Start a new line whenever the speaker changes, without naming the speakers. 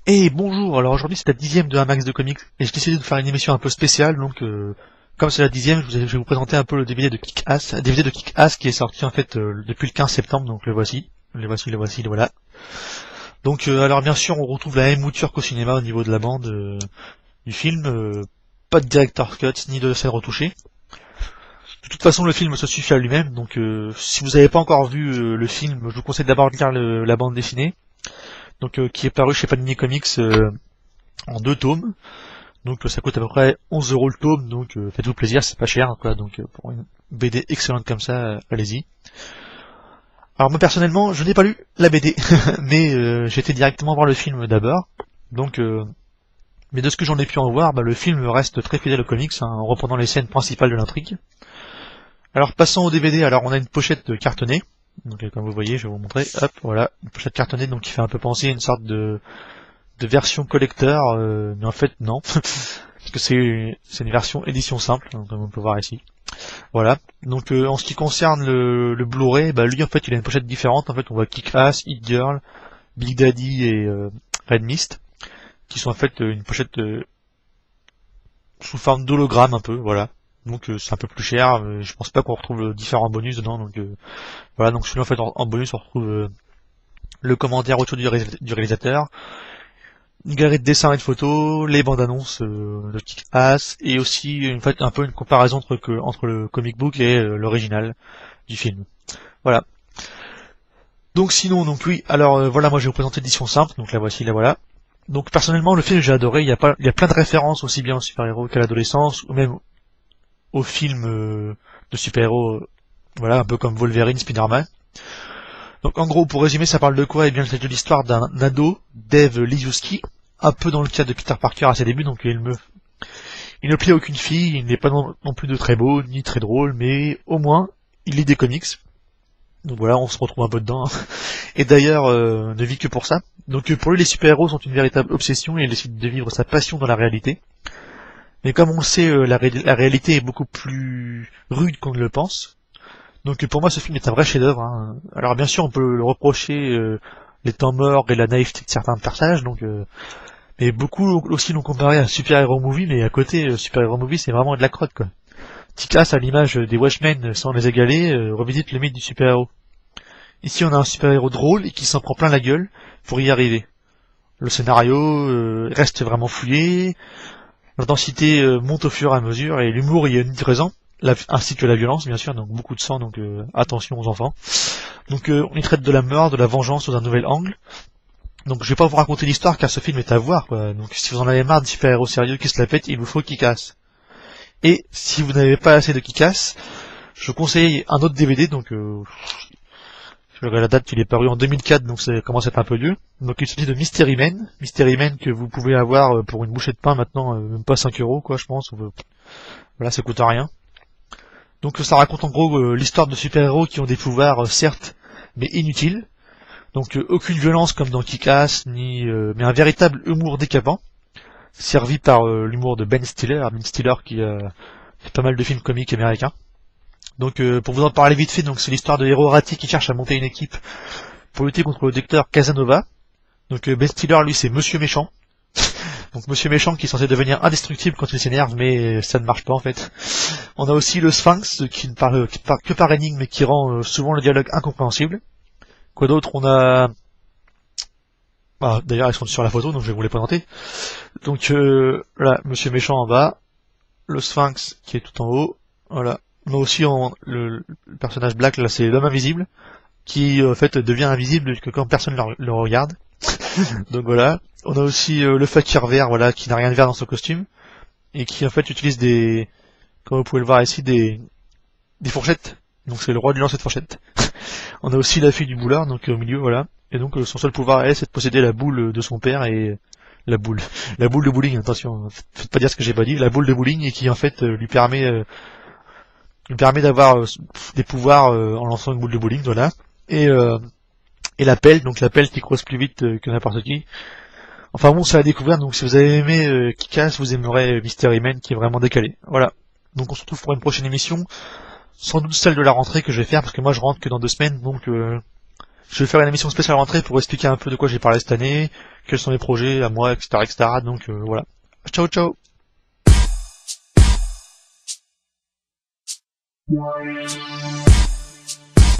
Et bonjour, alors aujourd'hui c'est la 10e de un max de comics, et j'ai décidé de faire une émission un peu spéciale, donc comme c'est la 10e, je vais vous présenter un peu le DVD de Kick-Ass, un DVD de Kick-Ass qui est sorti en fait depuis le 15 septembre, donc le voilà. Donc alors bien sûr on retrouve la même mouture qu'au cinéma au niveau de la bande du film, pas de director's cut ni de scène retouchée. De toute façon le film se suffit à lui-même, donc si vous n'avez pas encore vu le film, je vous conseille d'abord de lire la bande dessinée, donc qui est paru chez Panini Comics en 2 tomes. Donc ça coûte à peu près 11 € le tome, donc faites-vous plaisir, c'est pas cher, quoi. Donc pour une BD excellente comme ça, allez-y. Alors moi personnellement, je n'ai pas lu la BD, mais j'ai été directement voir le film d'abord. Donc mais de ce que j'en ai pu en voir, le film reste très fidèle aux comics, hein, en reprenant les scènes principales de l'intrigue. Alors passons au DVD, alors on a une pochette cartonnée. Donc comme vous voyez, je vais vous montrer, hop, voilà, une pochette cartonnée donc qui fait un peu penser à une sorte de version collector, mais en fait non, parce que c'est une version édition simple, hein, comme on peut voir ici. Voilà. Donc en ce qui concerne le Blu-ray, lui en fait il a une pochette différente. En fait on voit Kick-Ass, Hit Girl, Big Daddy et Red Mist, qui sont en fait une pochette sous forme d'hologramme un peu, voilà. Donc c'est un peu plus cher, je pense pas qu'on retrouve différents bonus dedans, donc voilà. Donc celui-là en fait en bonus on retrouve le commentaire autour du réalisateur, une galerie de dessins et de photos, les bandes annonces de Kick-Ass, et aussi en fait un peu une comparaison entre le comic book et l'original du film. Voilà. Donc sinon, donc oui, alors voilà, moi je vais vous présenter l'édition simple, donc la voici, la voilà. Donc personnellement le film j'ai adoré, il y a plein de références aussi bien aux super-héros qu'à l'adolescence, ou même aux films de super-héros, voilà, un peu comme Wolverine, Spider-Man. Donc en gros, pour résumer, ça parle de quoi? Eh bien, c'est de l'histoire d'un ado, Dave Liszewski, un peu dans le cas de Peter Parker à ses débuts, donc il ne plaît aucune fille, il n'est pas non plus de très beau, ni très drôle, mais au moins, il lit des comics. Donc voilà, on se retrouve un peu dedans. Hein. Et d'ailleurs, ne vit que pour ça. Donc pour lui, les super-héros sont une véritable obsession, et il décide de vivre sa passion dans la réalité. Mais comme on le sait, la réalité est beaucoup plus rude qu'on ne le pense. Donc pour moi ce film est un vrai chef-d'œuvre. Hein. Alors bien sûr on peut le reprocher les temps morts et la naïveté de certains personnages, donc mais beaucoup aussi l'ont comparé à un Super Hero Movie, mais à côté Super Hero Movie c'est vraiment de la crotte quoi. Kick-Ass à l'image des Watchmen sans les égaler revisite le mythe du super-héros. Ici on a un super-héros drôle et qui s'en prend plein la gueule pour y arriver. Le scénario reste vraiment fouillé, l'intensité monte au fur et à mesure et l'humour y est omniprésent. Ainsi que la violence bien sûr, donc beaucoup de sang, donc attention aux enfants. Donc on y traite de la mort, de la vengeance sous un nouvel angle. Donc je vais pas vous raconter l'histoire car ce film est à voir quoi. Donc si vous en avez marre des super-héros sérieux qui se la pètent, il vous faut Kick-Ass. Et si vous n'avez pas assez de Kick-Ass, je vous conseille un autre DVD, donc je regarde la date, il est paru en 2004, donc ça commence à être un peu vieux. Donc il s'agit de Mystery Man que vous pouvez avoir pour une bouchée de pain maintenant, même pas 5 € quoi je pense. Voilà, ça coûte rien. Donc ça raconte en gros l'histoire de super-héros qui ont des pouvoirs certes, mais inutiles. Donc aucune violence comme dans Kick-Ass, mais un véritable humour décapant, servi par l'humour de Ben Stiller qui a fait pas mal de films comiques américains. Donc pour vous en parler vite fait, donc c'est l'histoire de héros ratés qui cherchent à monter une équipe pour lutter contre le docteur Casanova. Donc Ben Stiller lui c'est Monsieur Méchant. Donc Monsieur Méchant qui est censé devenir indestructible quand il s'énerve, mais ça ne marche pas en fait. On a aussi le Sphinx qui ne parle que par énigme mais qui rend souvent le dialogue incompréhensible. Quoi d'autre? On a... d'ailleurs ils sont sur la photo donc je vais vous les présenter. Donc là, Monsieur Méchant en bas, le Sphinx qui est tout en haut, voilà. On a aussi le personnage Black, là c'est l'homme invisible, qui en fait devient invisible quand personne le regarde. Donc voilà. On a aussi le fakir vert, voilà, qui n'a rien de vert dans son costume, et qui en fait utilise comme vous pouvez le voir ici, des fourchettes. Donc c'est le roi du lancer de fourchette. On a aussi la fille du boulard, donc au milieu, voilà. Et donc son seul pouvoir c'est de posséder la boule de son père et la boule de bowling. Attention, faites pas dire ce que j'ai pas dit. La boule de bowling et qui en fait lui permet d'avoir des pouvoirs en lançant une boule de bowling, voilà. Et la pelle, donc la pelle qui croise plus vite que n'importe qui. Enfin bon, c'est à découvrir, donc si vous avez aimé Kick-Ass, vous aimerez Mystery Man qui est vraiment décalé. Voilà. Donc on se retrouve pour une prochaine émission, sans doute celle de la rentrée que je vais faire, parce que moi je rentre que dans 2 semaines, donc Je vais faire une émission spéciale rentrée pour expliquer un peu de quoi j'ai parlé cette année, quels sont mes projets à moi, etc., etc. Donc voilà. Ciao, ciao.